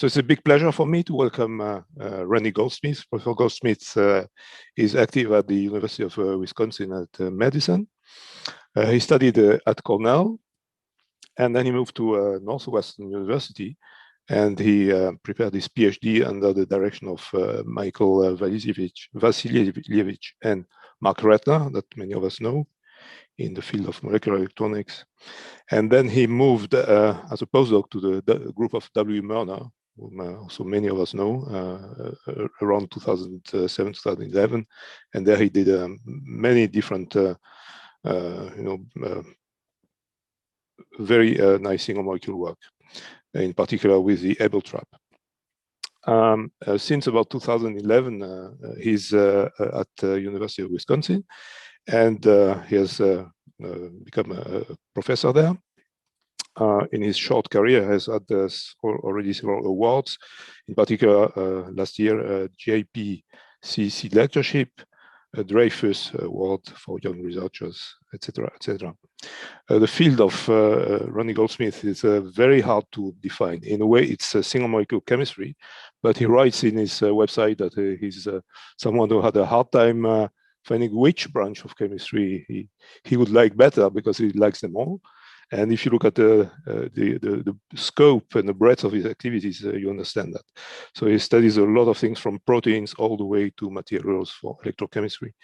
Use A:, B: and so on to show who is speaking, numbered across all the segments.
A: So it's a big pleasure for me to welcome Randall Goldsmith. Professor Goldsmith is active at the University of Wisconsin at Madison. He studied at Cornell, and then he moved to Northwestern University, and he prepared his PhD under the direction of Michael Vasilyevich and Mark Ratner, that many of us know, in the field of molecular electronics. And then he moved as a postdoc to the group of W. Murner, whom also many of us know, around 2007, 2011. And there he did many different, very nice single molecule work, in particular with the Abel trap. Since about 2011, he's at the University of Wisconsin, and he has become a professor there. In his short career, has had already several awards, in particular last year, JPCC lectureship, a Dreyfus Award for young researchers, etc., etc. The field of Randall Goldsmith is very hard to define. In a way, it's a single molecule chemistry, but he writes in his website that he's someone who had a hard time finding which branch of chemistry he would like better, because he likes them all. And if you look at the scope and the breadth of his activities, you understand that. So he studies a lot of things from proteins all the way to materials for electrochemistry.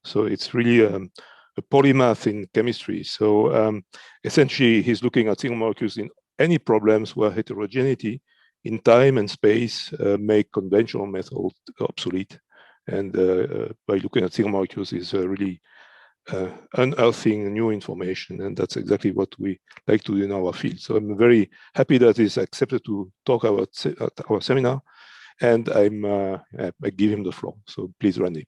A: So it's really a polymath in chemistry. So essentially, he's looking at single molecules in any problems where heterogeneity in time and space make conventional methods obsolete. And by looking at single molecules is really unearthing new information, and that's exactly what we like to do in our field. So I'm very happy that he's accepted to talk about at our seminar, and I give him the floor. So please, Randy.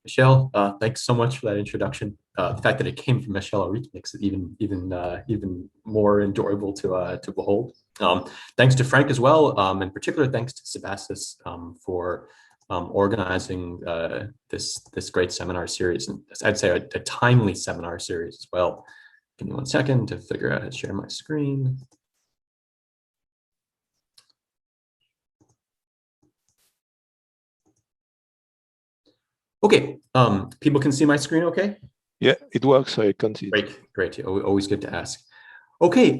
B: Michel, thanks so much for that introduction. The fact that it came from Michel makes it even more enjoyable to behold. Thanks to Frank as well, in particular, thanks to Sebastis for organizing this great seminar series, and I'd say a timely seminar series as well. Give me 1 second to figure out how to share my screen. Okay, people can see my screen okay?
A: Yeah, it works, I can see it.
B: Great, always good to ask. Okay,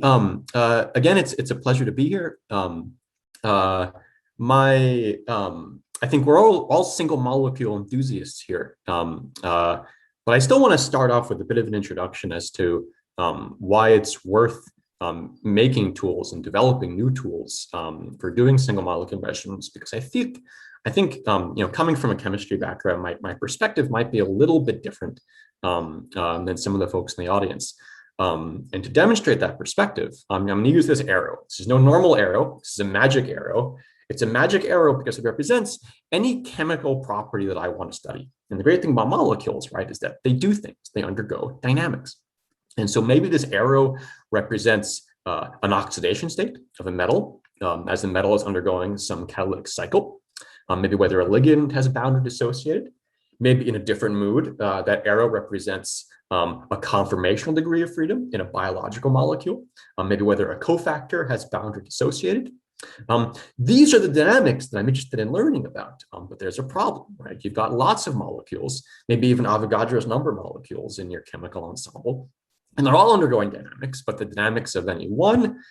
B: again, it's a pleasure to be here. I think we're all single molecule enthusiasts here, but I still want to start off with a bit of an introduction as to why it's worth making tools and developing new tools for doing single molecule measurements, because I think coming from a chemistry background, my perspective might be a little bit different than some of the folks in the audience. And to demonstrate that perspective, I'm going to use this arrow. This is no normal arrow. This is a magic arrow. It's a magic arrow because it represents any chemical property that I want to study. And the great thing about molecules, right, is that they do things. They undergo dynamics. And so maybe this arrow represents an oxidation state of a metal, as the metal is undergoing some catalytic cycle. Maybe whether a ligand has a bounded associated. Maybe in a different mood, that arrow represents a conformational degree of freedom in a biological molecule. Maybe whether a cofactor has bounded associated. These are the dynamics that I'm interested in learning about, but there's a problem, right? You've got lots of molecules, maybe even Avogadro's number molecules in your chemical ensemble, and they're all undergoing dynamics, but the dynamics of any one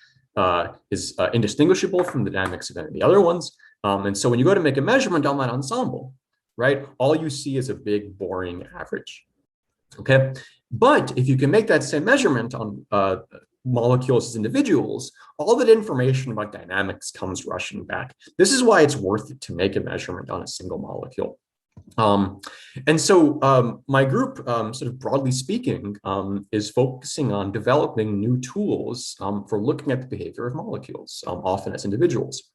B: is indistinguishable from the dynamics of any of the other ones. And so when you go to make a measurement on that ensemble, right, all you see is a big, boring average, okay? But if you can make that same measurement on molecules as individuals, all that information about dynamics comes rushing back. This is why it's worth it to make a measurement on a single molecule. And so my group, sort of broadly speaking, is focusing on developing new tools for looking at the behavior of molecules, often as individuals.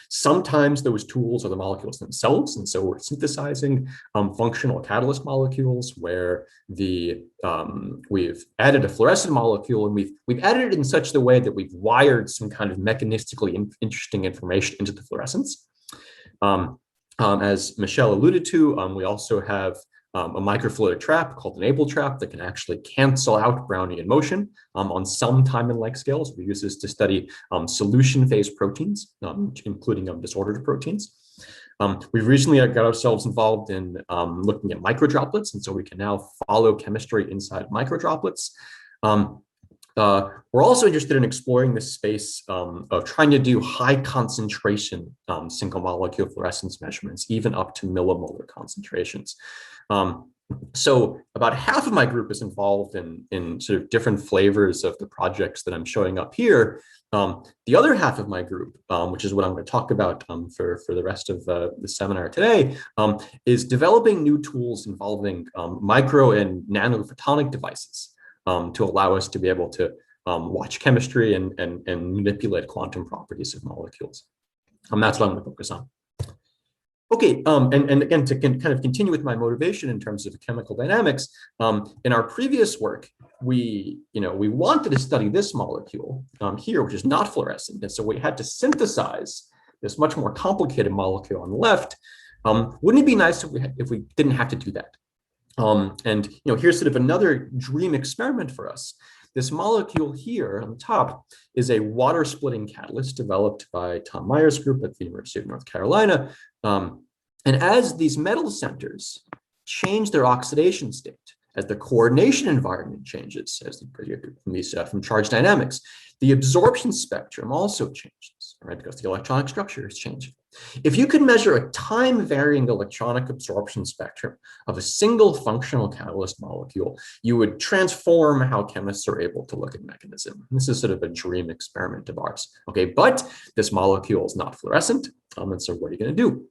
B: Sometimes those tools are the molecules themselves, and so we're synthesizing functional catalyst molecules where we've added a fluorescent molecule, and we've added it in such a way that we've wired some kind of mechanistically interesting information into the fluorescence. As Michel alluded to, we also have a microfluidic trap called an Abel trap that can actually cancel out Brownian motion on some time and length scales. We use this to study solution phase proteins, including disordered proteins. We've recently got ourselves involved in looking at microdroplets, and so we can now follow chemistry inside microdroplets. We're also interested in exploring this space of trying to do high concentration single molecule fluorescence measurements, even up to millimolar concentrations. So about half of my group is involved in sort of different flavors of the projects that I'm showing up here. The other half of my group, which is what I'm going to talk about for the rest of the seminar today, is developing new tools involving micro and nanophotonic devices to allow us to be able to watch chemistry and manipulate quantum properties of molecules. That's what I'm going to focus on. Okay, and again, to kind of continue with my motivation in terms of chemical dynamics, in our previous work, we wanted to study this molecule here, which is not fluorescent, and so we had to synthesize this much more complicated molecule on the left. Wouldn't it be nice if we didn't have to do that? And here's sort of another dream experiment for us. This molecule here on the top is a water splitting catalyst developed by Tom Meyer's group at the University of North Carolina. And as these metal centers change their oxidation state, as the coordination environment changes, from charge dynamics, the absorption spectrum also changes, right? Because the electronic structure is changing. If you could measure a time-varying electronic absorption spectrum of a single functional catalyst molecule, you would transform how chemists are able to look at mechanism. This is sort of a dream experiment of ours. Okay, but this molecule is not fluorescent, and so what are you going to do?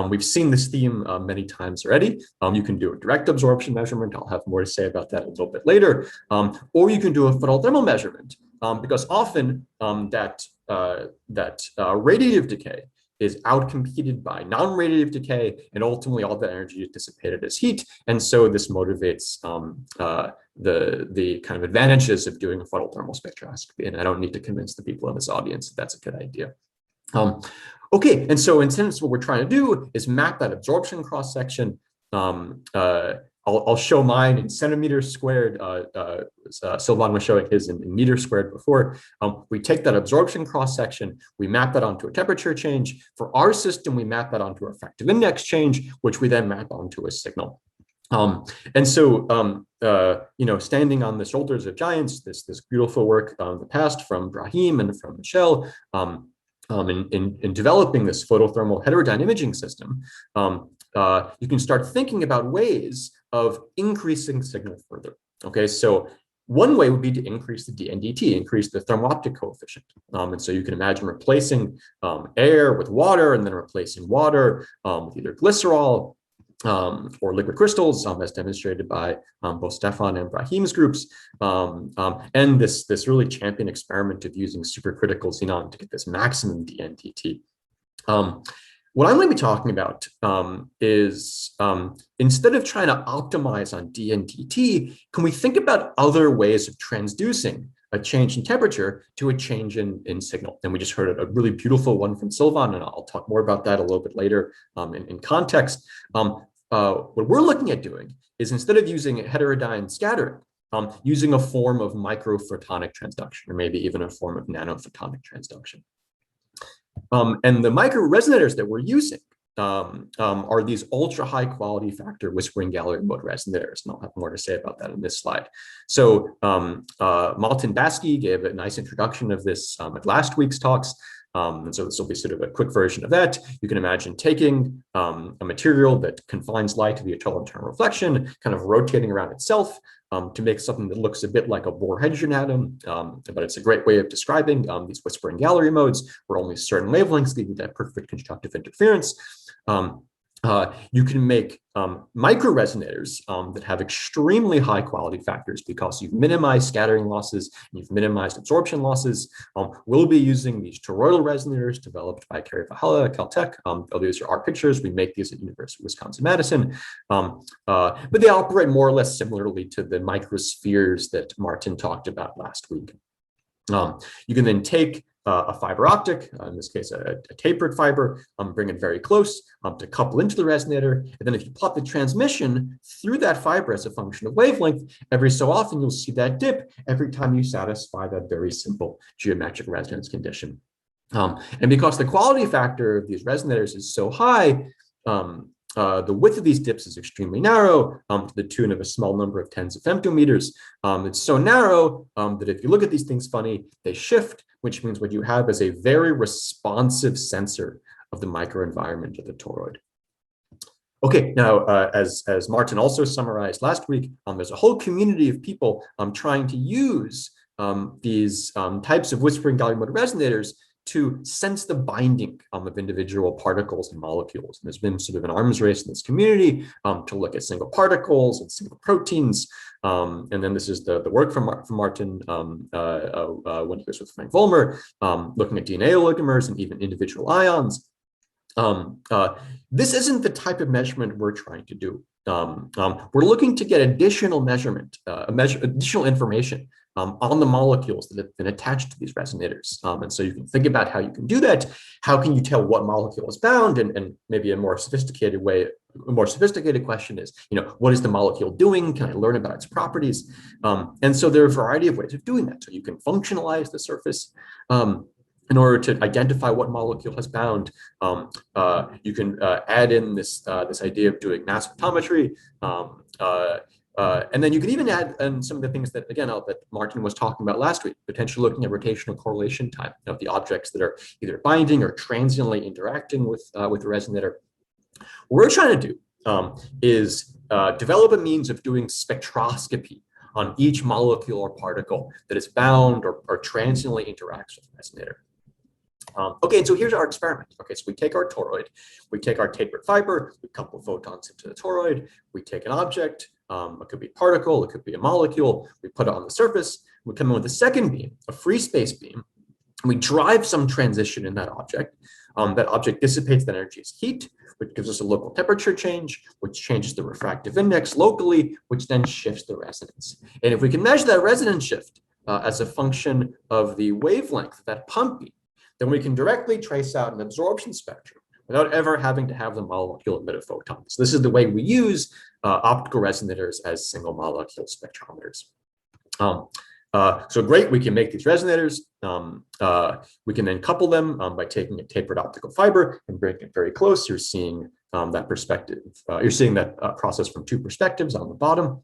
B: We've seen this theme many times already. You can do a direct absorption measurement. I'll have more to say about that a little bit later. Or you can do a photothermal measurement, because often that radiative decay is outcompeted by non-radiative decay, and ultimately all that energy is dissipated as heat. And so this motivates the kind of advantages of doing a photothermal spectroscopy. And I don't need to convince the people in this audience that that's a good idea. Okay, and so in essence, what we're trying to do is map that absorption cross-section. I'll show mine in centimeters squared. Sylvain was showing his in meters squared before. We take that absorption cross-section, we map that onto a temperature change. For our system, we map that onto a refractive index change, which we then map onto a signal. Standing on the shoulders of giants, this beautiful work in the past from Brahim and from Michel, in developing this photothermal heterodyne imaging system, you can start thinking about ways of increasing signal further. Okay, so one way would be to increase the DNDT, increase the thermo-optic coefficient. And so you can imagine replacing air with water, and then replacing water with either glycerol or liquid crystals, as demonstrated by both Stefan and Brahim's groups, and this really champion experiment of using supercritical xenon to get this maximum DNDT. What I'm going to be talking about is instead of trying to optimize on DNDT, can we think about other ways of transducing a change in temperature to a change in signal? And we just heard a really beautiful one from Sylvain, and I'll talk more about that a little bit later in context. What we're looking at doing is, instead of using heterodyne scattering, using a form of microphotonic transduction, or maybe even a form of nanophotonic transduction. And the microresonators that we're using are these ultra high quality factor whispering gallery mode resonators, and I'll have more to say about that in this slide. So Martin Baski gave a nice introduction of this at last week's talks. And so this will be sort of a quick version of that. You can imagine taking a material that confines light via total internal reflection, kind of rotating around itself to make something that looks a bit like a Bohr hydrogen atom. But it's a great way of describing these whispering gallery modes, where only certain wavelengths give you that perfect constructive interference. You can make microresonators that have extremely high quality factors because you've minimized scattering losses and you've minimized absorption losses. We'll be using these toroidal resonators developed by Kerry Vahala at Caltech. These are our pictures. We make these at University of Wisconsin-Madison. But they operate more or less similarly to the microspheres that Martin talked about last week. You can then take a fiber optic, in this case, a tapered fiber, bring it very close to couple into the resonator. And then if you plot the transmission through that fiber as a function of wavelength, every so often you'll see that dip every time you satisfy that very simple geometric resonance condition. And because the quality factor of these resonators is so high, the width of these dips is extremely narrow, to the tune of a small number of tens of femtometers. It's so narrow that if you look at these things funny, they shift, which means what you have is a very responsive sensor of the microenvironment of the toroid. Okay, now, as Martin also summarized last week, there's a whole community of people trying to use these types of whispering gallium nitride resonators to sense the binding of individual particles and molecules. And there's been sort of an arms race in this community to look at single particles and single proteins. And then this is the work from Martin when he was with Frank Vollmer, looking at DNA oligomers and even individual ions. This isn't the type of measurement we're trying to do. We're looking to get additional measurement, additional information on the molecules that have been attached to these resonators. And so you can think about how you can do that. How can you tell what molecule is bound? And maybe a more sophisticated way, a more sophisticated question is, what is the molecule doing? Can I learn about its properties? And so there are a variety of ways of doing that. So you can functionalize the surface. In order to identify what molecule has bound, you can add in this idea of doing mass spectrometry. And then you can even add in some of the things that, again, that Martin was talking about last week, potentially looking at rotational correlation time of the objects that are either binding or transiently interacting with the resonator. What we're trying to do is develop a means of doing spectroscopy on each molecule or particle that is bound or transiently interacts with the resonator. Okay, and so here's our experiment. Okay, so we take our toroid, we take our tapered fiber, we couple photons into the toroid, we take an object, it could be a particle, it could be a molecule, we put it on the surface, we come in with a second beam, a free space beam, and we drive some transition in that object. That object dissipates that energy as heat, which gives us a local temperature change, which changes the refractive index locally, which then shifts the resonance. And if we can measure that resonance shift as a function of the wavelength of that pump beam, then we can directly trace out an absorption spectrum without ever having to have the molecule emit a photon. So this is the way we use optical resonators as single molecule spectrometers. So great, we can make these resonators. We can then couple them by taking a tapered optical fiber and bringing it very close. You're seeing that perspective. You're seeing that process from two perspectives on the bottom.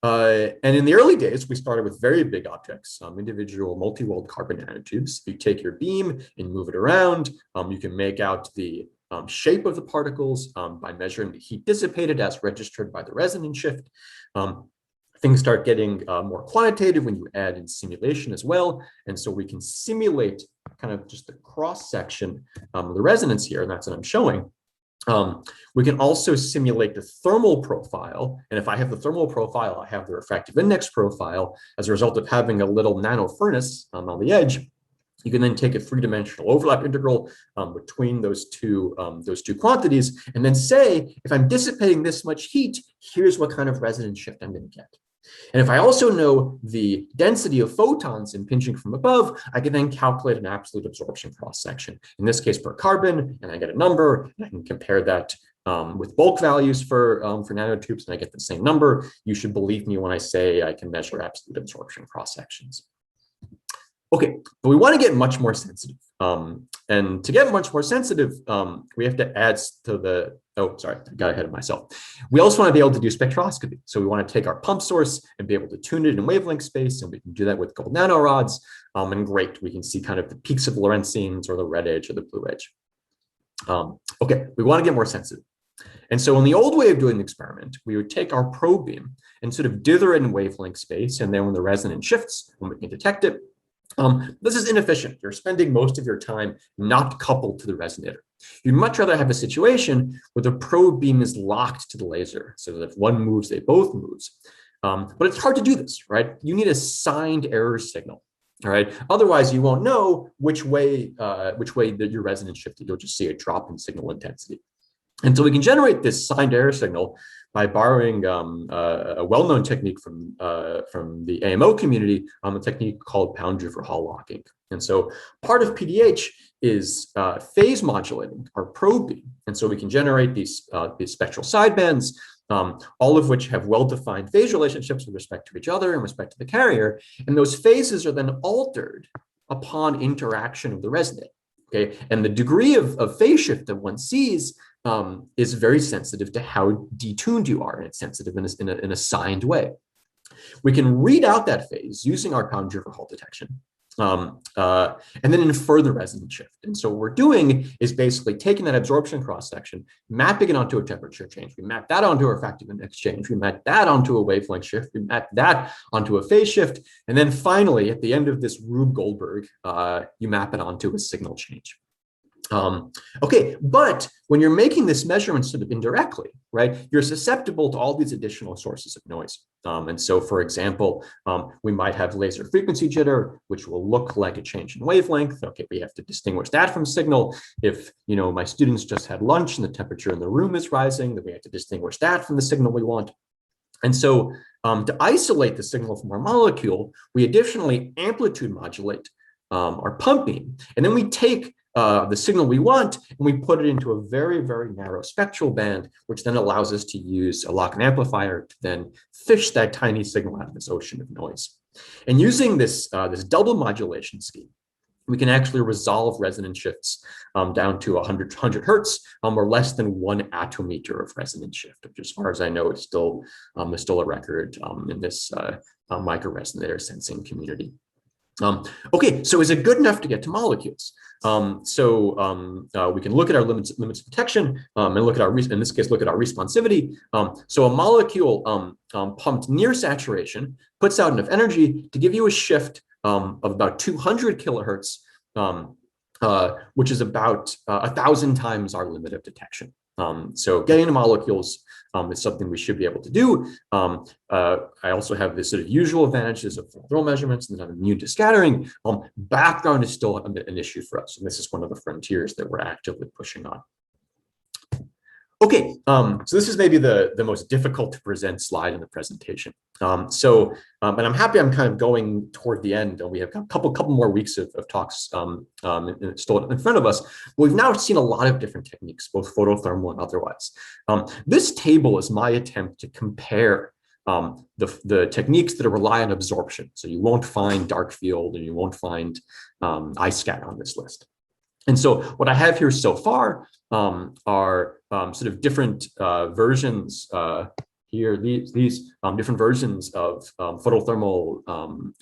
B: And in the early days, we started with very big objects, individual multi-walled carbon nanotubes. You take your beam and move it around. You can make out the shape of the particles by measuring the heat dissipated as registered by the resonance shift. Things start getting more quantitative when you add in simulation as well. And so we can simulate kind of just the cross section of the resonance here, and that's what I'm showing. We can also simulate the thermal profile. And if I have the thermal profile, I have the refractive index profile as a result of having a little nano furnace on the edge. You can then take a three-dimensional overlap integral between those two quantities, and then say, if I'm dissipating this much heat, here's what kind of resonance shift I'm going to get. And if I also know the density of photons impinging from above, I can then calculate an absolute absorption cross-section, in this case per carbon, and I get a number, and I can compare that with bulk values for nanotubes, and I get the same number. You should believe me when I say I can measure absolute absorption cross-sections. Okay, but we want to get much more sensitive. And to get much more sensitive, we have to add to the, oh, sorry, I got ahead of myself. We also want to be able to do spectroscopy. So we want to take our pump source and be able to tune it in wavelength space, and we can do that with gold nanorods. And great, we can see kind of the peaks of Lorentzians or the red edge or the blue edge. Okay, we want to get more sensitive. And so in the old way of doing the experiment, we would take our probe beam and sort of dither it in wavelength space, and then when the resonance shifts, when we can detect it, this is inefficient. You're spending most of your time not coupled to the resonator. You'd much rather have a situation where the probe beam is locked to the laser, so that if one moves, they both move. But it's hard to do this, right? You need a signed error signal, all right? Otherwise, you won't know which way that your resonance shifted. You'll just see a drop in signal intensity. And so we can generate this signed error signal by borrowing a well-known technique from the AMO community, a technique called Pound-Driver Hall locking. And so part of PDH is phase modulating or probing. And so we can generate these spectral sidebands, all of which have well-defined phase relationships with respect to each other and respect to the carrier. And those phases are then altered upon interaction of the resonate. Okay, and the degree of phase shift that one sees is very sensitive to how detuned you are, and it's sensitive in a signed way. We can read out that phase using our Pound-Driver Hall detection, and then infer the resonance shift. And so what we're doing is basically taking that absorption cross-section, mapping it onto a temperature change. We map that onto a refractive index change. We map that onto a wavelength shift. We map that onto a phase shift. And then finally, at the end of this Rube Goldberg, you map it onto a signal change. Okay, but when you're making this measurement sort of indirectly, right, you're susceptible to all these additional sources of noise. And so, for example, we might have laser frequency jitter, which will look like a change in wavelength. Okay, we have to distinguish that from signal. If, you know, my students just had lunch and the temperature in the room is rising, then we have to distinguish that from the signal we want. And so to isolate the signal from our molecule, we additionally amplitude modulate our pumping, and then we take the signal we want, and we put it into a very, very narrow spectral band, which then allows us to use a lock and amplifier to then fish that tiny signal out of this ocean of noise. And using this, this double modulation scheme, we can actually resolve resonance shifts down to 100 hertz, or less than 1 attometer of resonance shift, which, as far as I know, is still a record in this microresonator sensing community. Okay, so is it good enough to get to molecules? We can look at our limits of detection and look at our, in this case, look at our responsivity. So a molecule pumped near saturation puts out enough energy to give you a shift of about 200 kilohertz, which is about 1,000 times our limit of detection. So getting to molecules is something we should be able to do. I also have this sort of usual advantages of thermal measurements, and then I'm immune to scattering. Background is still an issue for us, and this is one of the frontiers that we're actively pushing on. Okay, so this is maybe the most difficult to present slide in the presentation. And I'm happy I'm kind of going toward the end, and we have a couple more weeks of talks still in front of us. We've now seen a lot of different techniques, both photothermal and otherwise. This table is my attempt to compare the techniques that rely on absorption. So you won't find dark field, and you won't find iSCAT on this list. And so what I have here so far are sort of different versions here, these different versions of photothermal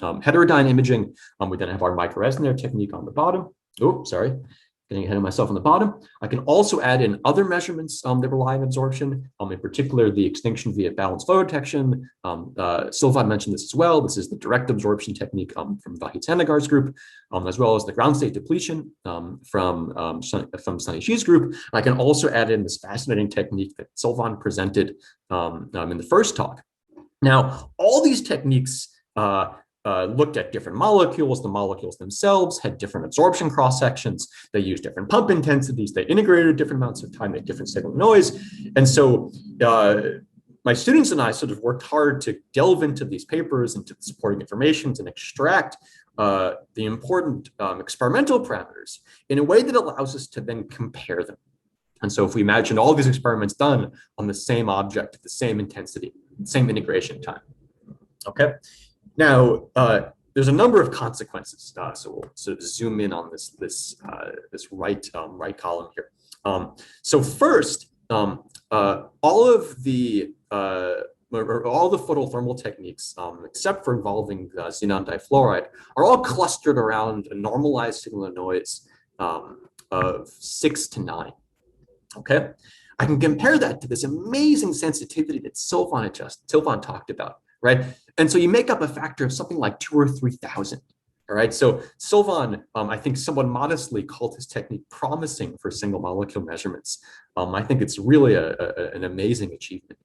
B: heterodyne imaging. We then have our microresonator technique on the bottom. Oh, sorry, getting ahead of myself on the bottom. I can also add in other measurements that rely on absorption, in particular the extinction via balanced photodetection. Sylvan mentioned this as well. This is the direct absorption technique from Vahid Sandagar's group, as well as the ground state depletion from Sunny Shi's group. I can also add in this fascinating technique that Sylvan presented in the first talk. Now, all these techniques looked at different molecules. The molecules themselves had different absorption cross-sections. They used different pump intensities. They integrated different amounts of time at different signal noise. And so my students and I sort of worked hard to delve into these papers, into the supporting information, and extract the important experimental parameters in a way that allows us to then compare them. And so if we imagine all these experiments done on the same object, the same intensity, same integration time, okay? Now, there's a number of consequences. So we'll sort of zoom in on this right column here. So first, all the photothermal techniques, except for involving xenon difluoride, are all clustered around a normalized signal to noise of 6 to 9. Okay, I can compare that to this amazing sensitivity that Sylvan talked about. Right, and so you make up a factor of something like 2,000 or 3,000. All right, so Sylvan, I think, somewhat modestly called his technique promising for single molecule measurements. I think it's really an amazing achievement.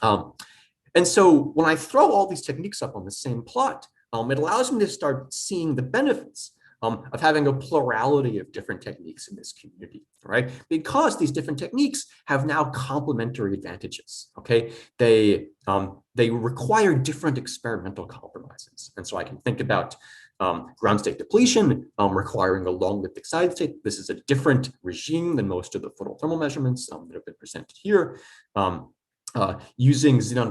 B: And so when I throw all these techniques up on the same plot, it allows me to start seeing the benefits of having a plurality of different techniques in this community, right? Because these different techniques have now complementary advantages, okay? They require different experimental compromises. And so I can think about ground state depletion requiring a long-lived excited state. This is a different regime than most of the photothermal measurements that have been presented here. Using xenon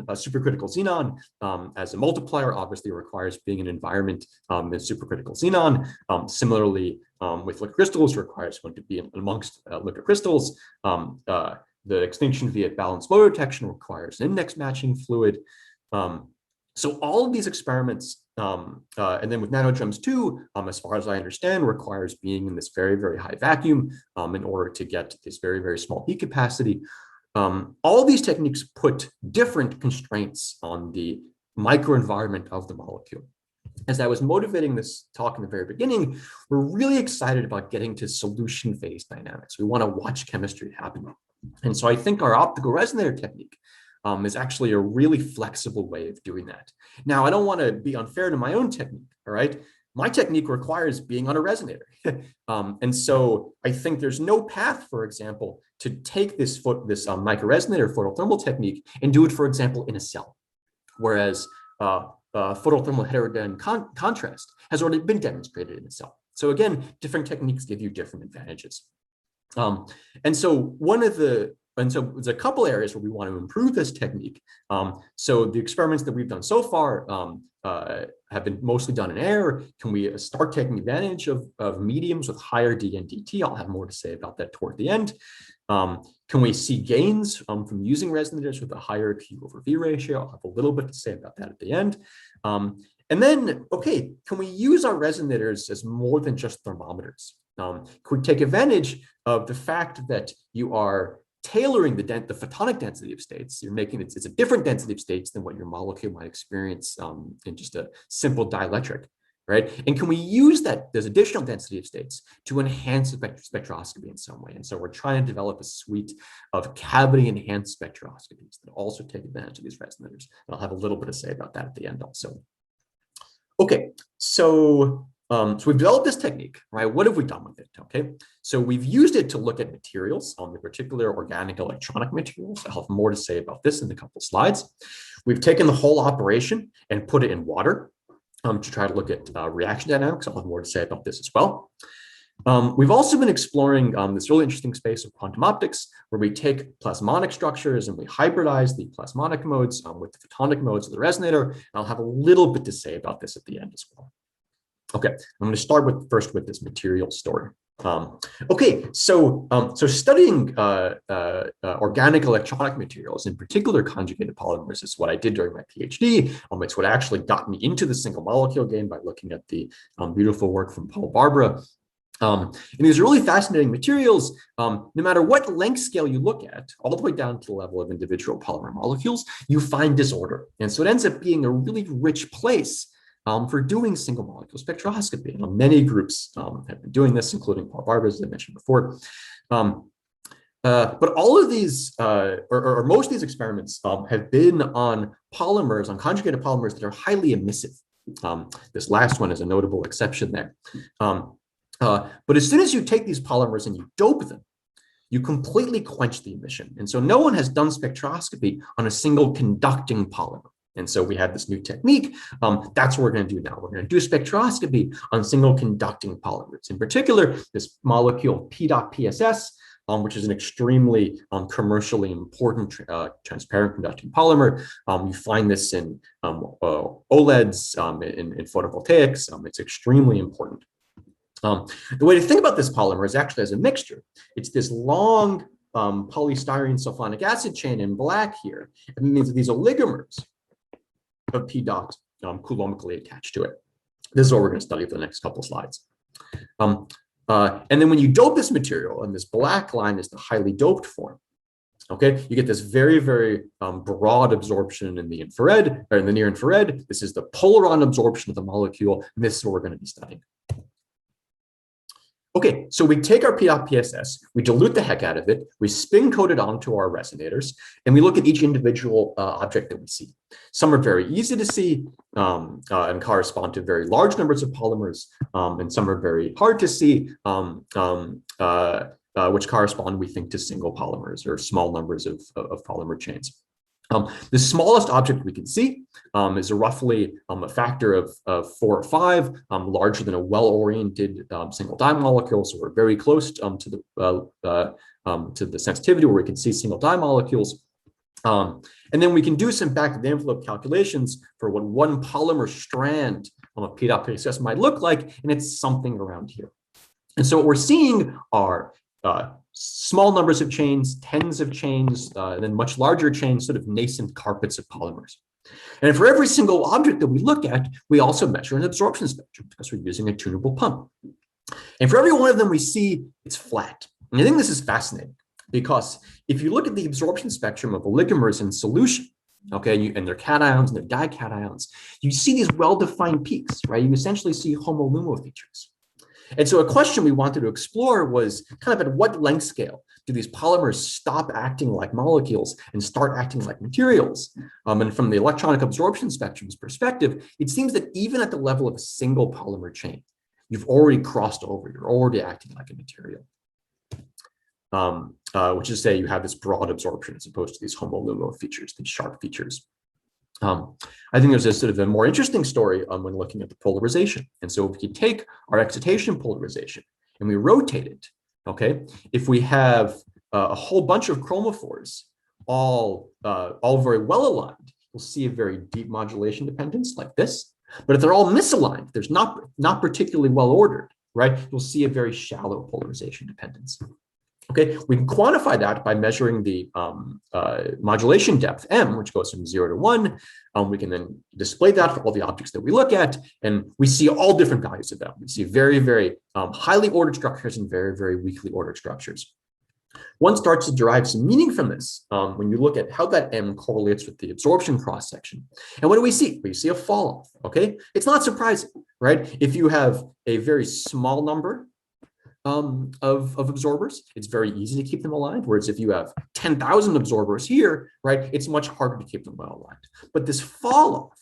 B: supercritical xenon as a multiplier obviously requires being in an environment in supercritical xenon. Similarly, with liquid crystals requires one to be amongst liquid crystals. The extinction via balanced photo detection requires an index matching fluid. So all of these experiments, and then with nanodrums too, as far as I understand, requires being in this very, very high vacuum in order to get this very, very small heat capacity. All these techniques put different constraints on the microenvironment of the molecule. As I was motivating this talk in the very beginning, we're really excited about getting to solution phase dynamics. We want to watch chemistry happen. And so I think our optical resonator technique is actually a really flexible way of doing that. Now, I don't want to be unfair to my own technique, all right? My technique requires being on a resonator. And so I think there's no path, for example, to take this microresonator photothermal technique and do it, for example, in a cell. Whereas photothermal heterodyne contrast has already been demonstrated in a cell. So again, different techniques give you different advantages. And so there's a couple areas where we want to improve this technique. So the experiments that we've done so far have been mostly done in air. Can we start taking advantage of mediums with higher D and DT? I'll have more to say about that toward the end. Can we see gains from using resonators with a higher Q over V ratio? I'll have a little bit to say about that at the end. And then, okay, can we use our resonators as more than just thermometers? Can we take advantage of the fact that you are tailoring the photonic density of states? You're making it's a different density of states than what your molecule might experience in just a simple dielectric, right? And can we use those additional density of states to enhance spectroscopy in some way? And so we're trying to develop a suite of cavity-enhanced spectroscopies that also take advantage of these resonators. And I'll have a little bit to say about that at the end also. Okay, so we've developed this technique, right? What have we done with it? Okay, so we've used it to look at materials, in particular organic electronic materials. I'll have more to say about this in a couple slides. We've taken the whole operation and put it in water to try to look at reaction dynamics. I'll have more to say about this as well. We've also been exploring this really interesting space of quantum optics, where we take plasmonic structures and we hybridize the plasmonic modes with the photonic modes of the resonator. And I'll have a little bit to say about this at the end as well. Okay, I'm going to start first with this material story. Okay, so studying organic electronic materials, in particular conjugated polymers, is what I did during my PhD. It's what actually got me into the single molecule game by looking at the beautiful work from Paul Barbara. And these are really fascinating materials. No matter what length scale you look at, all the way down to the level of individual polymer molecules, you find disorder. And so it ends up being a really rich place for doing single molecule spectroscopy. And many groups have been doing this, including Paul Barbara, as I mentioned before. But all of these, or most of these experiments have been on polymers, on conjugated polymers that are highly emissive. This last one is a notable exception there. But as soon as you take these polymers and you dope them, you completely quench the emission. And so no one has done spectroscopy on a single conducting polymer. And so we have this new technique. That's what we're going to do now. We're going to do spectroscopy on single conducting polymers. In particular, this molecule P.PSS, which is an extremely commercially important transparent conducting polymer. You find this in OLEDs, in photovoltaics. It's extremely important. The way to think about this polymer is actually as a mixture. It's this long polystyrene sulfonic acid chain in black here. And it means that these oligomers of P dot coulomically attached to it. This is what we're going to study for the next couple slides. And then when you dope this material, and this black line is the highly doped form, okay, you get this very, very broad absorption in the infrared, or in the near infrared. This is the Polaron absorption of the molecule, and this is what we're going to be studying. Okay, so we take our P.PSS, we dilute the heck out of it, we spin code it onto our resonators, and we look at each individual object that we see. Some are very easy to see and correspond to very large numbers of polymers, and some are very hard to see, which correspond, we think, to single polymers or small numbers of polymer chains. The smallest object we can see is roughly a factor of 4 or 5, larger than a well-oriented single dye molecule. So we're very close to the sensitivity where we can see single dye molecules. And then we can do some back-of-the-envelope calculations for what one polymer strand on a P.PSS might look like, and it's something around here. And so what we're seeing are small numbers of chains, tens of chains, and then much larger chains, sort of nascent carpets of polymers. And for every single object that we look at, we also measure an absorption spectrum because we're using a tunable pump. And for every one of them we see, it's flat. And I think this is fascinating because if you look at the absorption spectrum of oligomers in solution, okay, and their cations and their dications, you see these well-defined peaks, right? You essentially see homolumo features. And so a question we wanted to explore was kind of at what length scale do these polymers stop acting like molecules and start acting like materials? And from the electronic absorption spectrum's perspective, it seems that even at the level of a single polymer chain, you've already crossed over, you're already acting like a material. Which is to say you have this broad absorption as opposed to these homolumo features, these sharp features. I think there's a sort of a more interesting story when looking at the polarization. And so if you take our excitation polarization and we rotate it, okay, if we have a whole bunch of chromophores, all very well aligned, you'll see a very deep modulation dependence like this. But if they're all misaligned, there's not particularly well ordered, right? You'll see a very shallow polarization dependence. Okay, we can quantify that by measuring the modulation depth, m, which goes from 0 to 1. We can then display that for all the objects that we look at, and we see all different values of them. We see very, very highly ordered structures and very, very weakly ordered structures. One starts to derive some meaning from this when you look at how that m correlates with the absorption cross-section. And what do we see? We see a fall-off, okay? It's not surprising, right? If you have a very small number of absorbers, it's very easy to keep them aligned. Whereas if you have 10,000 absorbers here, right, it's much harder to keep them well aligned. But this fall off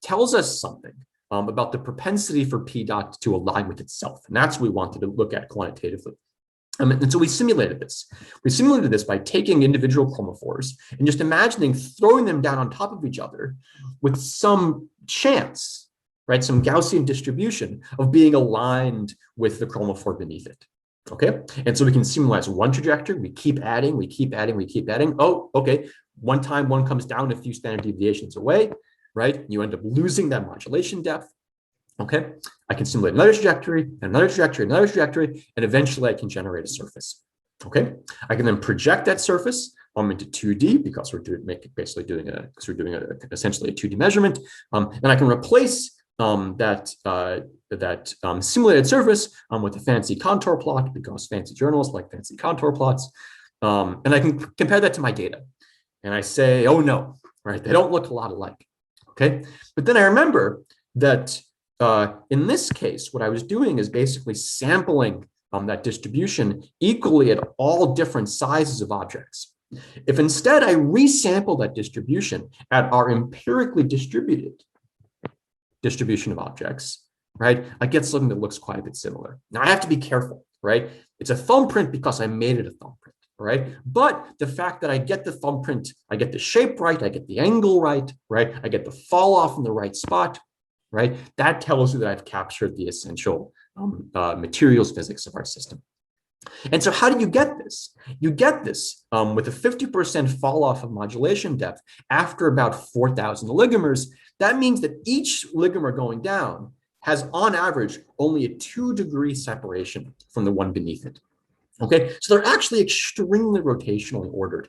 B: tells us something about the propensity for P dot to align with itself. And that's what we wanted to look at quantitatively. And so we simulated this. We simulated this by taking individual chromophores and just imagining throwing them down on top of each other with some chance, right, some Gaussian distribution of being aligned with the chromophore beneath it, okay? And so we can simulate one trajectory, we keep adding, we keep adding, we keep adding. Oh, okay, one time one comes down a few standard deviations away, right? You end up losing that modulation depth, okay? I can simulate another trajectory, another trajectory, another trajectory, and eventually I can generate a surface, okay? I can then project that surface into 2D because we're essentially doing a 2D measurement, and I can replace that simulated surface with a fancy contour plot because fancy journals like fancy contour plots. And I can compare that to my data. And I say, oh no, right? They don't look a lot alike, okay? But then I remember that in this case, what I was doing is basically sampling that distribution equally at all different sizes of objects. If instead I resample that distribution at our empirically distributed distribution of objects, right, I get something that looks quite a bit similar. Now I have to be careful, right? It's a thumbprint because I made it a thumbprint, right? But the fact that I get the thumbprint, I get the shape right, I get the angle right, right? I get the fall off in the right spot, right? That tells you that I've captured the essential materials physics of our system. And so how do you get this? You get this with a 50% fall off of modulation depth after about 4,000 oligomers. That means that each oligomer going down has on average only a 2-degree separation from the one beneath it. Okay, so they're actually extremely rotationally ordered.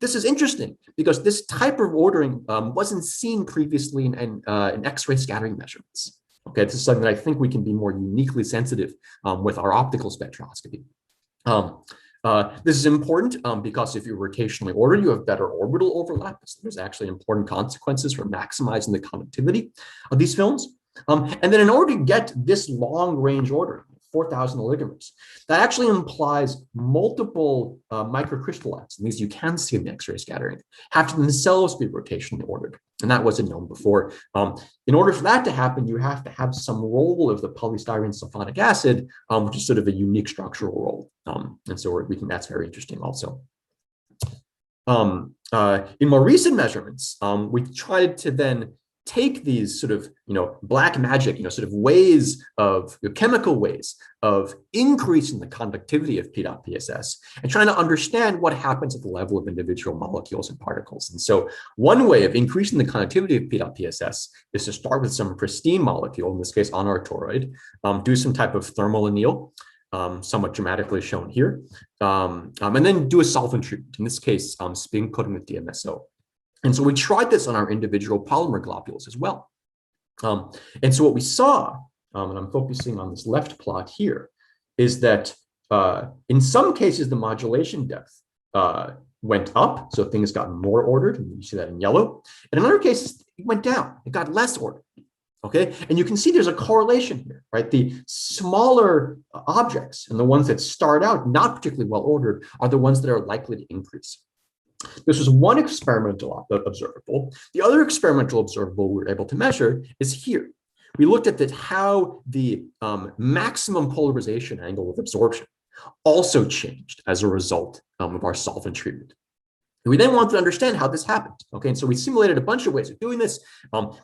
B: This is interesting because this type of ordering wasn't seen previously in X-ray scattering measurements. Okay, this is something that I think we can be more uniquely sensitive with our optical spectroscopy. This is important because if you're rotationally ordered, you have better orbital overlap. So there's actually important consequences for maximizing the conductivity of these films. And then in order to get this long range ordering, 4,000 oligomers. That actually implies multiple microcrystallites, and these you can see in the X-ray scattering, have to themselves be rotationally ordered. And that wasn't known before. In order for that to happen, you have to have some role of the polystyrene sulfonic acid, which is sort of a unique structural role. And so we think that's very interesting also. In more recent measurements, we tried to then take these sort of, black magic, sort of ways of chemical ways of increasing the conductivity of P.PSS and trying to understand what happens at the level of individual molecules and particles. And so one way of increasing the conductivity of P.PSS is to start with some pristine molecule, in this case on our toroid, do some type of thermal anneal, somewhat dramatically shown here, and then do a solvent treatment, in this case, spin coating with DMSO. And so we tried this on our individual polymer globules as well. And so what we saw, and I'm focusing on this left plot here, is that in some cases, the modulation depth went up, so things got more ordered, and you see that in yellow. And in other cases, it went down, it got less ordered. Okay, and you can see there's a correlation here, right? The smaller objects and the ones that start out not particularly well ordered are the ones that are likely to increase. This was one experimental observable. The other experimental observable we were able to measure is here. We looked at how the maximum polarization angle of absorption also changed as a result of our solvent treatment. And we then wanted to understand how this happened. Okay, and so we simulated a bunch of ways of doing this.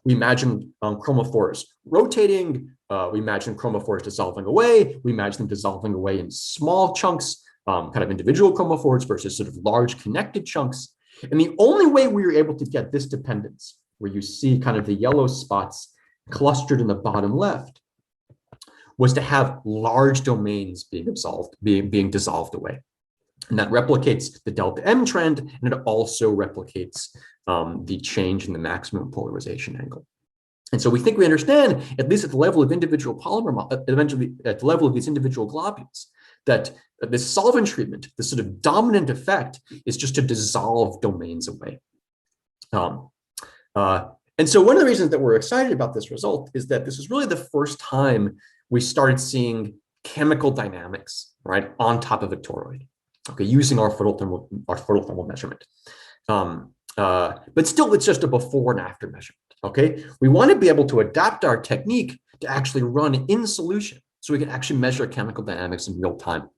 B: We imagined chromophores rotating. We imagined chromophores dissolving away. We imagined them dissolving away in small chunks, kind of individual chromophores versus sort of large connected chunks. And the only way we were able to get this dependence, where you see kind of the yellow spots clustered in the bottom left, was to have large domains being dissolved away. And that replicates the delta M trend, and it also replicates the change in the maximum polarization angle. And so we think we understand, at least at the level of individual polymer, eventually at the level of these individual globules, that this solvent treatment, the sort of dominant effect, is just to dissolve domains away. And so one of the reasons that we're excited about this result is that this is really the first time we started seeing chemical dynamics, right, on top of a toroid. Okay, using our photothermal measurement. But still, it's just a before and after measurement. Okay, we want to be able to adapt our technique to actually run in solution so we can actually measure chemical dynamics in real time.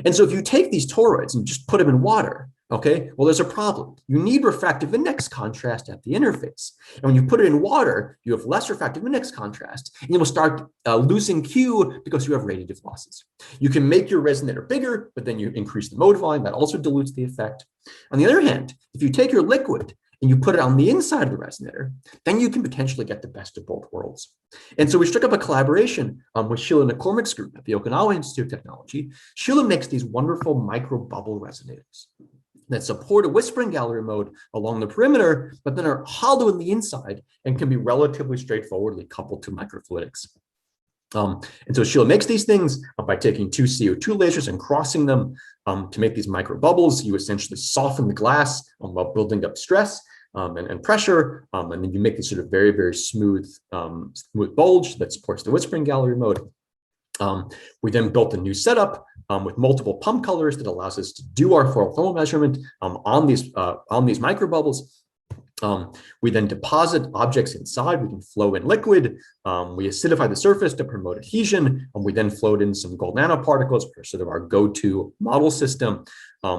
B: And so if you take these toroids and just put them in water, okay, well, there's a problem. You need refractive index contrast at the interface. And when you put it in water, you have less refractive index contrast, and you will start losing Q because you have radiative losses. You can make your resonator bigger, but then you increase the mode volume. That also dilutes the effect. On the other hand, if you take your liquid and you put it on the inside of the resonator, then you can potentially get the best of both worlds. And so we struck up a collaboration with Sheila McCormick's group at the Okinawa Institute of Technology. Sheila makes these wonderful micro bubble resonators that support a whispering gallery mode along the perimeter, but then are hollow in the inside and can be relatively straightforwardly coupled to microfluidics. And so Sheila makes these things by taking two CO2 lasers and crossing them to make these micro bubbles. You essentially soften the glass while building up stress and pressure, and then you make this sort of very, very smooth bulge that supports the whispering gallery mode. We then built a new setup with multiple pump colors that allows us to do our photothermal measurement on these microbubbles. We then deposit objects inside. We can flow in liquid. We acidify the surface to promote adhesion. We then float in some gold nanoparticles for sort of our go-to model system.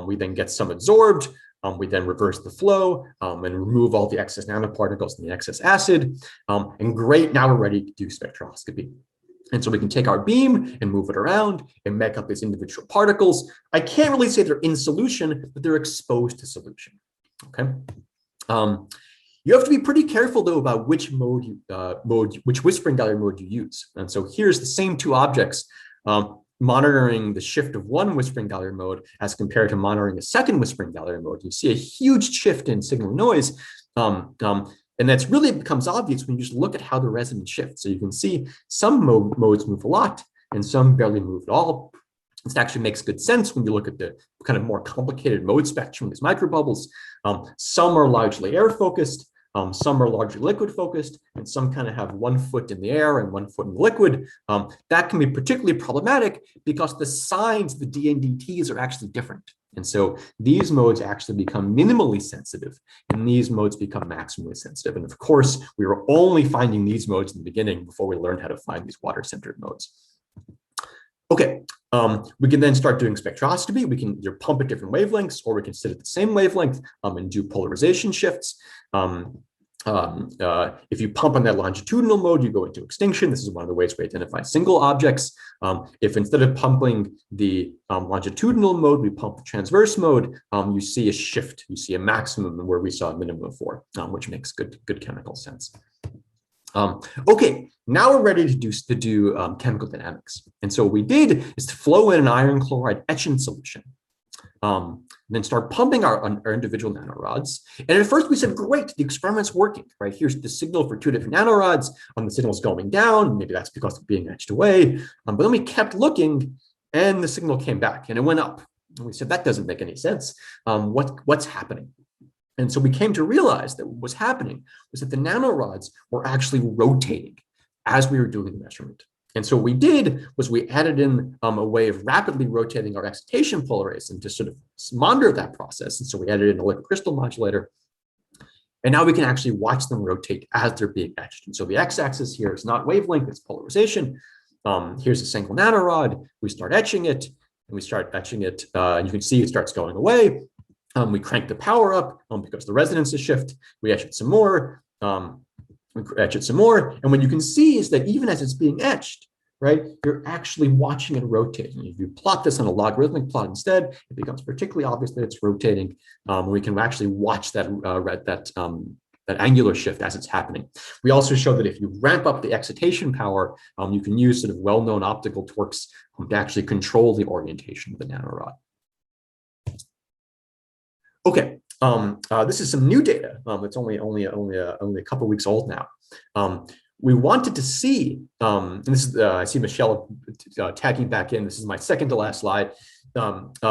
B: We then get some absorbed. We then reverse the flow and remove all the excess nanoparticles and the excess acid. And great, now we're ready to do spectroscopy. And so we can take our beam and move it around and make up these individual particles. I can't really say they're in solution, but they're exposed to solution. Okay. You have to be pretty careful though about which which whispering gallery mode you use. And so here's the same two objects monitoring the shift of one whispering gallery mode as compared to monitoring a second whispering gallery mode. You see a huge shift in signal noise. And that's really becomes obvious when you just look at how the resonance shifts. So you can see some modes move a lot and some barely move at all. This actually makes good sense when you look at the kind of more complicated mode spectrum of these microbubbles. Some are largely air focused, Some are largely liquid focused, and some kind of have 1 foot in the air and 1 foot in the liquid. That can be particularly problematic because the signs, the D and DTs, are actually different. And so these modes actually become minimally sensitive, and these modes become maximally sensitive. And of course, we were only finding these modes in the beginning before we learned how to find these water-centered modes. Okay, we can then start doing spectroscopy. We can either pump at different wavelengths, or we can sit at the same wavelength and do polarization shifts. If you pump on that longitudinal mode, you go into extinction. This is one of the ways we identify single objects. If instead of pumping the longitudinal mode, we pump the transverse mode, you see a shift. You see a maximum where we saw a minimum before, which makes good chemical sense. Okay, now we're ready to do chemical dynamics. And so what we did is to flow in an iron chloride etching solution. And then start pumping our individual nanorods. And at first we said, great, the experiment's working, right? Here's the signal for 2 different nanorods. The signal's going down. Maybe that's because it's being etched away. But then we kept looking, and the signal came back, and it went up. And we said, that doesn't make any sense. What's happening? And so we came to realize that what was happening was that the nanorods were actually rotating as we were doing the measurement. And so what we did was we added in a way of rapidly rotating our excitation polarization to sort of monitor that process. And so we added in a liquid crystal modulator. And now we can actually watch them rotate as they're being etched. And so the x-axis here is not wavelength, it's polarization. Here's a single nanorod. We start etching it, and we start etching it. And you can see it starts going away. We crank the power up because the resonances shift. We etch it some more. We etch it some more. And what you can see is that even as it's being etched, right, you're actually watching it rotating. If you plot this on a logarithmic plot instead, it becomes particularly obvious that it's rotating. We can actually watch that, that angular shift as it's happening. We also show that if you ramp up the excitation power, you can use sort of well-known optical torques to actually control the orientation of the nanorod. Okay, this is some new data. It's only a couple weeks old now. We wanted to see, and this is I see Michelle tagging back in. This is my second to last slide. Now,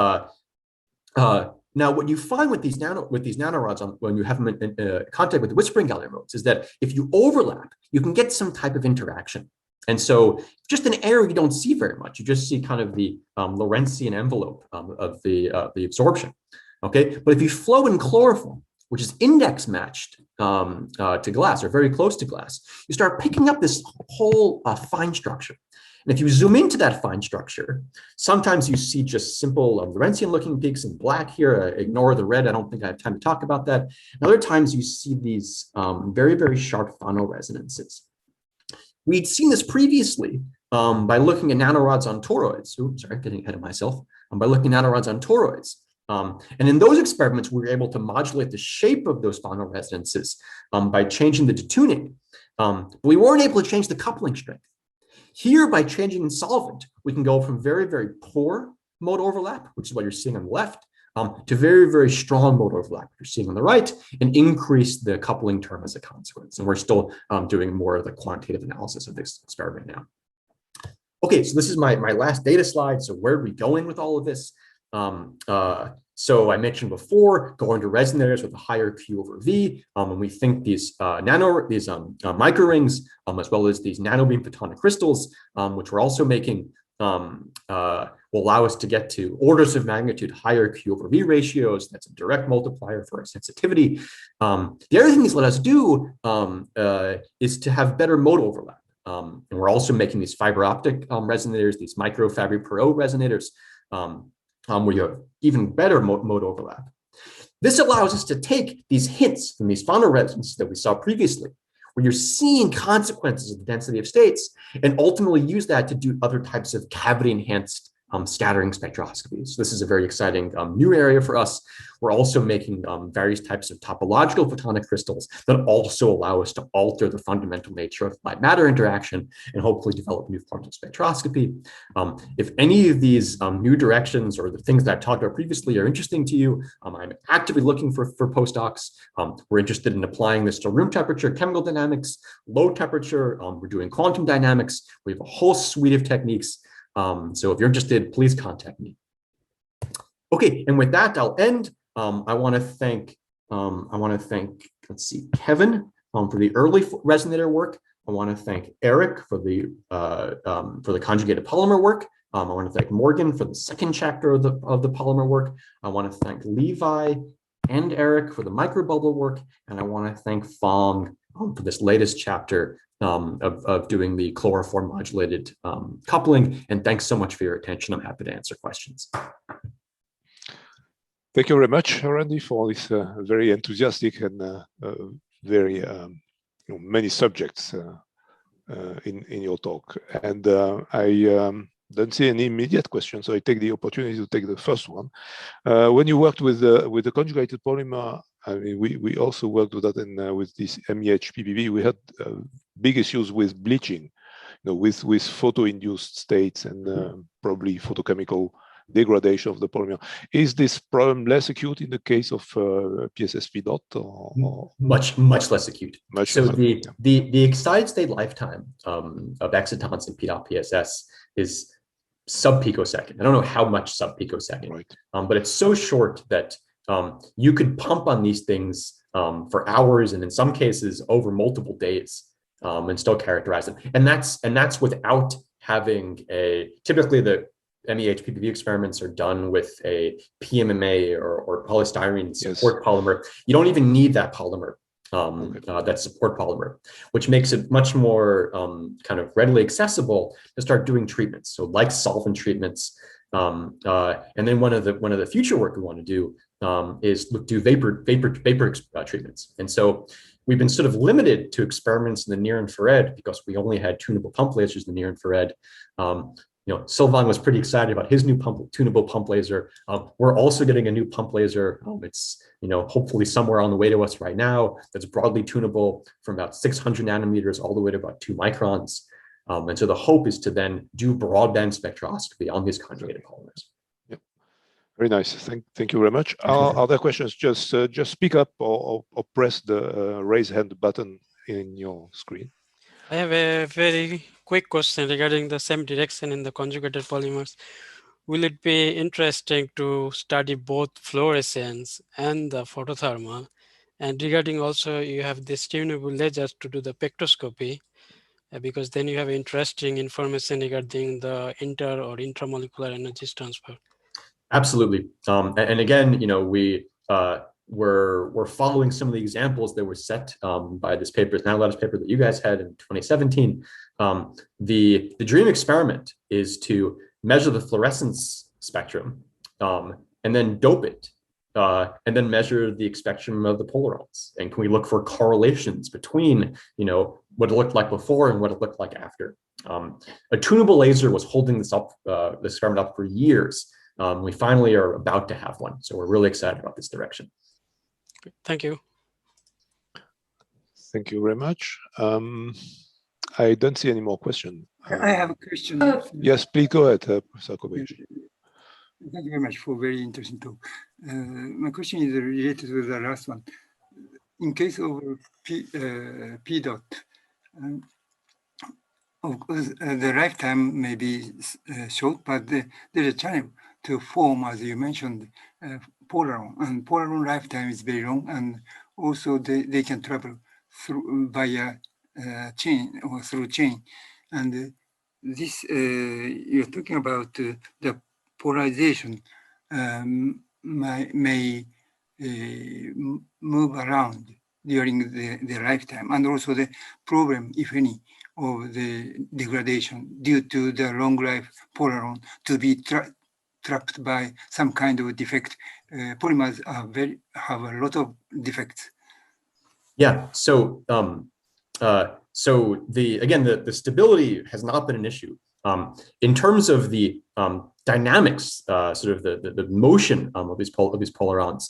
B: what you find with these nanorods when you have them in contact with the whispering gallery modes is that if you overlap, you can get some type of interaction. And so just in air, you don't see very much. You just see kind of the Lorentzian envelope of the absorption. Okay, but if you flow in chloroform, which is index matched to glass or very close to glass, you start picking up this whole fine structure. And if you zoom into that fine structure, sometimes you see just simple Lorentzian looking peaks in black here. Ignore the red. I don't think I have time to talk about that. And other times you see these very, very sharp phonoresonances. We'd seen this previously by looking at nanorods on toroids. Oops, sorry, getting ahead of myself. By looking at nanorods on toroids. And in those experiments, we were able to modulate the shape of those phonoresonances by changing the detuning. But we weren't able to change the coupling strength. Here, by changing in solvent, we can go from very, very poor mode overlap, which is what you're seeing on the left, to very, very strong mode overlap, which you're seeing on the right, and increase the coupling term as a consequence. And we're still doing more of the quantitative analysis of this experiment now. Okay, so this is my last data slide. So where are we going with all of this? So I mentioned before, going to resonators with a higher Q over V, and we think these micro rings, as well as these nanobeam photonic crystals, which we're also making, will allow us to get to orders of magnitude higher Q over V ratios. That's a direct multiplier for our sensitivity. The other thing these let us do is to have better mode overlap. And we're also making these fiber optic resonators, these micro Fabry-Perot resonators, where you have even better mode overlap. This allows us to take these hints from these phonoresonances that we saw previously, where you're seeing consequences of the density of states, and ultimately use that to do other types of cavity-enhanced scattering spectroscopy. So this is a very exciting new area for us. We're also making various types of topological photonic crystals that also allow us to alter the fundamental nature of light-matter interaction and hopefully develop new forms of spectroscopy. If any of these new directions or the things that I've talked about previously are interesting to you, I'm actively looking for postdocs. We're interested in applying this to room temperature, chemical dynamics, low temperature. We're doing quantum dynamics. We have a whole suite of techniques. So if you're interested, please contact me. Okay, and with that, I'll end. I want to thank let's see, Kevin for the early resonator work. I want to thank Eric for the conjugated polymer work. I want to thank Morgan for the second chapter of the polymer work. I want to thank Levi and Eric for the microbubble work, and I want to thank Fong for this latest chapter of doing the chloroform modulated coupling. And thanks so much for your attention. I'm happy to answer questions.
A: Thank you very much, Randy, for this very enthusiastic and very many subjects in your talk. And I don't see any immediate questions, so I take the opportunity to take the first one. When you worked with the conjugated polymer, I mean, we also worked with that, and with this MEH PBV, we had big issues with bleaching, with photo-induced states and probably photochemical degradation of the polymer. Is this problem less acute in the case of PSSP dot? Or
B: much less acute. So the excited state lifetime of excitons in P.PSS is sub-picosecond. I don't know how much sub-picosecond, right. But it's so short that you could pump on these things for hours, and in some cases over multiple days, and still characterize them. And that's without having typically the MEH PPV experiments are done with a PMMA or polystyrene support polymer. You don't even need that polymer, that support polymer, which makes it much more kind of readily accessible to start doing treatments. So like solvent treatments, and then one of the future work we want to do is do vapor treatments. And so we've been sort of limited to experiments in the near infrared because we only had tunable pump lasers in the near infrared. Sylvain was pretty excited about his new tunable pump laser. We're also getting a new pump laser. It's hopefully somewhere on the way to us right now. That's broadly tunable from about 600 nanometers all the way to about 2 microns. And so the hope is to then do broadband spectroscopy on these conjugated polymers.
A: Yep. Very nice. Thank you very much. Other questions? Just speak up or press the raise hand button in your screen.
C: I have a very quick question regarding the same direction in the conjugated polymers. Will it be interesting to study both fluorescence and the photothermal? And regarding also, you have this tunable lasers to do the spectroscopy, because then you have interesting information regarding the inter or intramolecular energies transfer.
B: Absolutely. And again, we're following some of the examples that were set by this paper, this Nanolattice paper that you guys had in 2017. The dream experiment is to measure the fluorescence spectrum and then dope it, and then measure the spectrum of the polarons. And can we look for correlations between what it looked like before and what it looked like after? A tunable laser was holding this experiment up for years. We finally are about to have one, so we're really excited about this direction.
C: Thank you.
A: Thank you very much. I don't see any more questions.
D: I have a question.
A: Yes, please go ahead, Professor Kobayashi.
D: Thank you very much for very interesting talk. My question is related to the last one. In case of P dot, of course, the lifetime may be short, but there's a challenge to form, as you mentioned, Polaron. And Polaron lifetime is very long, and also they can travel through via chain or through chain. And this, you're talking about the polarization may move around during the lifetime, and also the problem, if any, of the degradation due to the long life polaron to be trapped by some kind of defect. Polymers have a lot of defects.
B: Yeah. So the stability has not been an issue. In terms of the dynamics, sort of the motion of these polarons,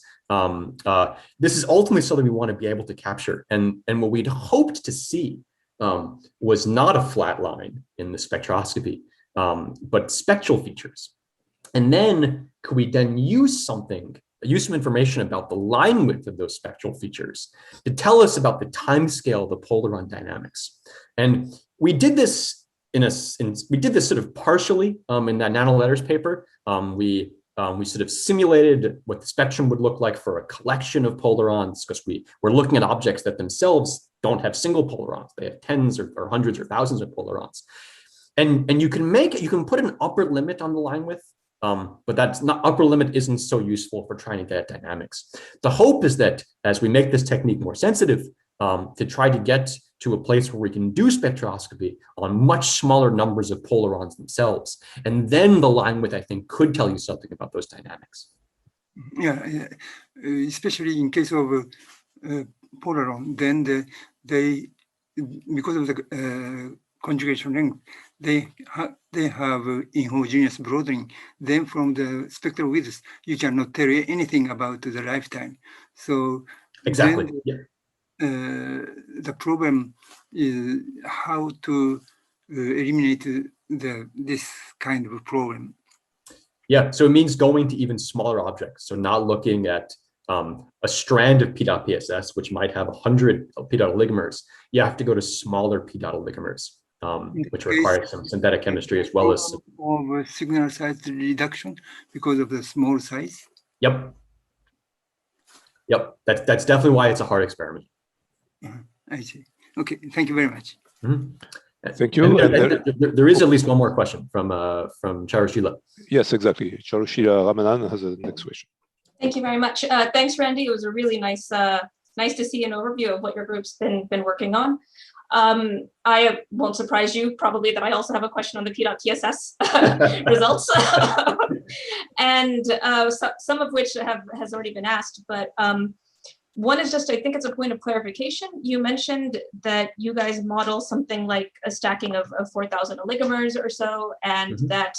B: this is ultimately something we want to be able to capture. And what we'd hoped to see was not a flat line in the spectroscopy, but spectral features. And then could we then use some information about the line width of those spectral features to tell us about the time scale of the polaron dynamics. And we did this we did this sort of partially in that Nanolattice paper. We we sort of simulated what the spectrum would look like for a collection of polarons, because we're looking at objects that themselves don't have single polarons. They have tens or hundreds or thousands of polarons. And you can put an upper limit on the line width, but that's not, upper limit isn't so useful for trying to get at dynamics. The hope is that as we make this technique more sensitive, to try to get to a place where we can do spectroscopy on much smaller numbers of polarons themselves. And then the line width, I think, could tell you something about those dynamics.
D: Yeah, especially in case of polaron, then they because of the conjugation length, they have inhomogeneous broadening. Then from the spectral width, you cannot tell anything about the lifetime. So
B: exactly.
D: The problem is how to eliminate this kind of problem.
B: Yeah, so it means going to even smaller objects. So not looking at a strand of p-dot PSS, which might have 100 p-dot oligomers. You have to go to smaller p-dot oligomers, which require some synthetic chemistry as well as
D: signal size reduction because of the small size.
B: Yep. That's definitely why it's a hard experiment.
D: I see. Okay, thank you very much.
A: Thank you.
B: There is at least one more question from Charushila.
A: Yes, exactly. Charushila Ramanan has a next question.
E: Thank you very much. Thanks, Randy. It was a really nice to see an overview of what your group's been working on. I won't surprise you probably that I also have a question on the p-dot TSS results, and some of which has already been asked, but one is just, I think it's a point of clarification. You mentioned that you guys model something like a stacking of 4,000 oligomers or so, and that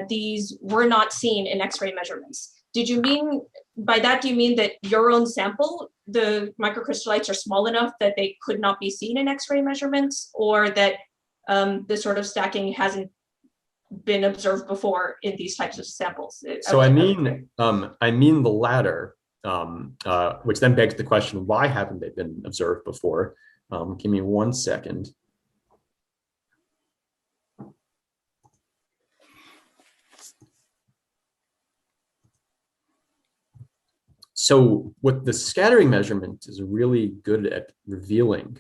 E: these were not seen in X-ray measurements. Did you mean, by that, do you mean that your own sample, the microcrystallites are small enough that they could not be seen in X-ray measurements, or that this sort of stacking hasn't been observed before in these types of samples?
B: So I mean the latter, which then begs the question, why haven't they been observed before? Give me 1 second. So what the scattering measurement is really good at revealing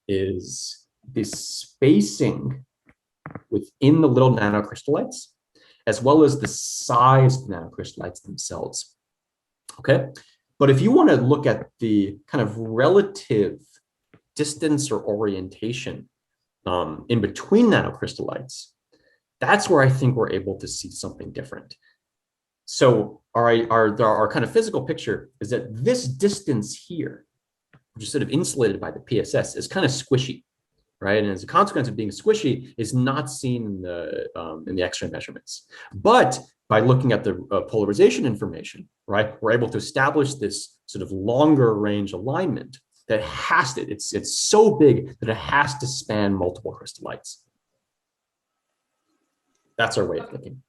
B: is the spacing within the little nanocrystallites, as well as the size of the nanocrystallites themselves. Okay, but if you want to look at the kind of relative distance or orientation in between nanocrystallites, that's where I think we're able to see something different. So our kind of physical picture is that this distance here, which is sort of insulated by the PSS, is kind of squishy, right? And as a consequence of being squishy, is not seen in the X-ray measurements. But by looking at the polarization information, right, we're able to establish this sort of longer range alignment that has to, it's so big that it has to span multiple crystallites. That's our way of thinking.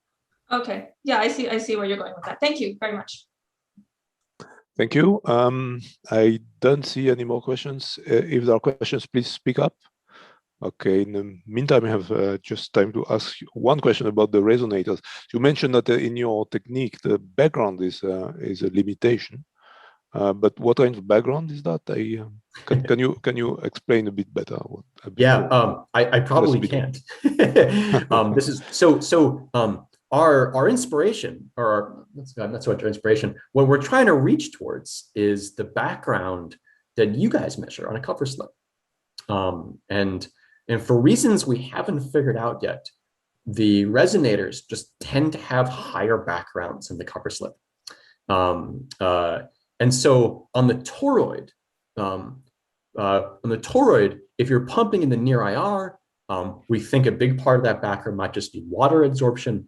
E: Okay, yeah, I see where you're going with that. Thank you very much.
A: Thank you. I don't see any more questions. If there are questions, please speak up. Okay, in the meantime, I have just time to ask you one question about the resonators. You mentioned that in your technique, the background is a limitation. But what kind of background is that? Can you explain a bit better?
B: I probably can't. This is our inspiration, or not so much our inspiration. What we're trying to reach towards is the background that you guys measure on a cover slip, and for reasons we haven't figured out yet, the resonators just tend to have higher backgrounds in the cover slip. And so on the toroid, if you're pumping in the near IR, we think a big part of that background might just be water adsorption.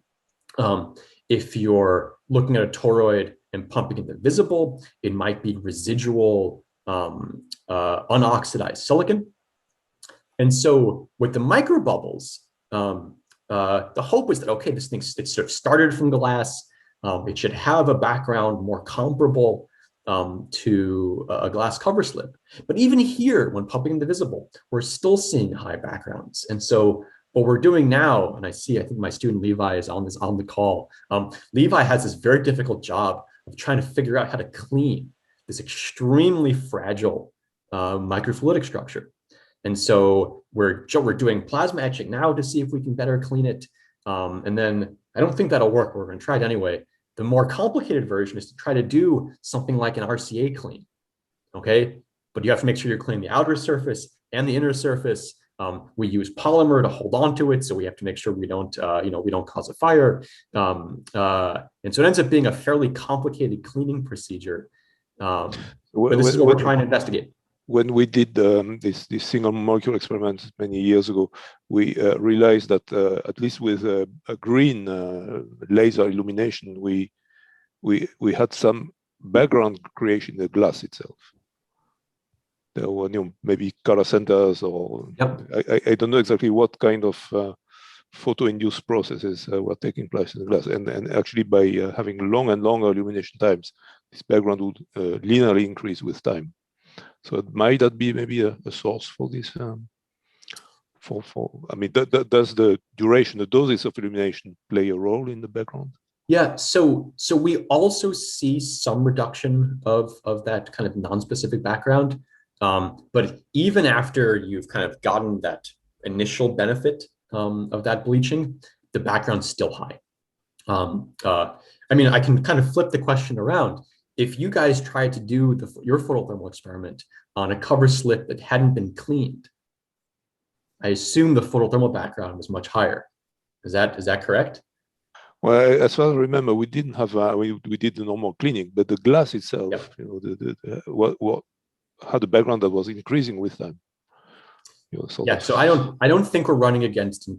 B: If you're looking at a toroid and pumping in the visible, it might be residual unoxidized silicon. And so with the microbubbles, the hope is that, okay, this thing, it sort of started from glass. It should have a background more comparable to a glass cover slip. But even here, when pumping in the visible, we're still seeing high backgrounds. And so what we're doing now, and I think my student Levi is on the call. Levi has this very difficult job of trying to figure out how to clean this extremely fragile microfluidic structure. And so we're doing plasma etching now to see if we can better clean it. And then I don't think that'll work. We're going to try it anyway. The more complicated version is to try to do something like an RCA clean. Okay, but you have to make sure you're cleaning the outer surface and the inner surface. We use polymer to hold on to it, so we have to make sure we don't, we don't cause a fire. And so it ends up being a fairly complicated cleaning procedure. But this is what we're trying to investigate.
A: When we did this single molecule experiment many years ago, we realized that at least with a green laser illumination, we had some background creation in the glass itself. There were maybe color centers, or
B: yep.
A: I don't know exactly what kind of photo-induced processes were taking place in the glass. And actually, by having long and longer illumination times, this background would linearly increase with time. So might that be maybe a source for this? I mean, does the duration, the doses of illumination play a role in the background?
B: Yeah, so we also see some reduction of that kind of non-specific background. But even after you've kind of gotten that initial benefit of that bleaching, the background's still high. I mean, I can kind of flip the question around. If you guys tried to do your photothermal experiment on a cover slip that hadn't been cleaned, I assume the photothermal background was much higher. Is that correct?
A: Well, as far as I remember, we didn't have we did the normal cleaning, but the glass itself,
B: yep.
A: What had a background that was increasing with time.
B: Yeah, so I don't think we're running against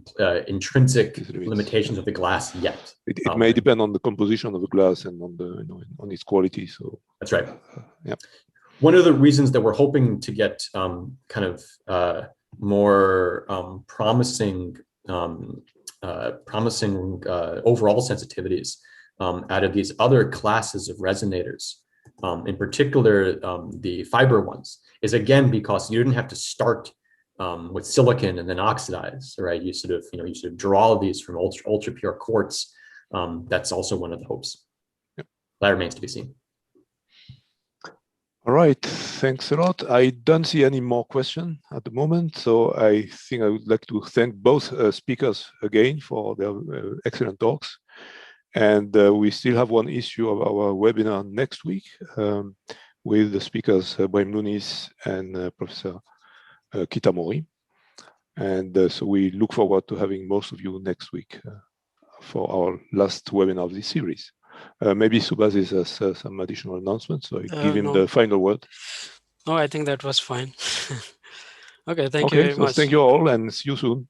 B: intrinsic limitations of the glass yet.
A: It may depend on the composition of the glass and on the on its quality. So
B: that's right.
A: Yeah.
B: One of the reasons that we're hoping to get kind of more promising overall sensitivities out of these other classes of resonators, in particular the fiber ones, is again because you didn't have to start with silicon and then oxidize, right? You sort of draw these from ultra pure quartz. That's also one of the hopes.
A: Yep.
B: That remains to be seen.
A: All right, thanks a lot. I don't see any more questions at the moment, so I think I would like to thank both speakers again for their excellent talks. And we still have one issue of our webinar next week with the speakers Bohem Muniz and Professor Kitamori. And so we look forward to having most of you next week for our last webinar of this series. Maybe Subhasis has some additional announcements, so I give him the final word.
C: No, I think that was fine. Okay, thank you very much.
A: Thank you all, and see you soon.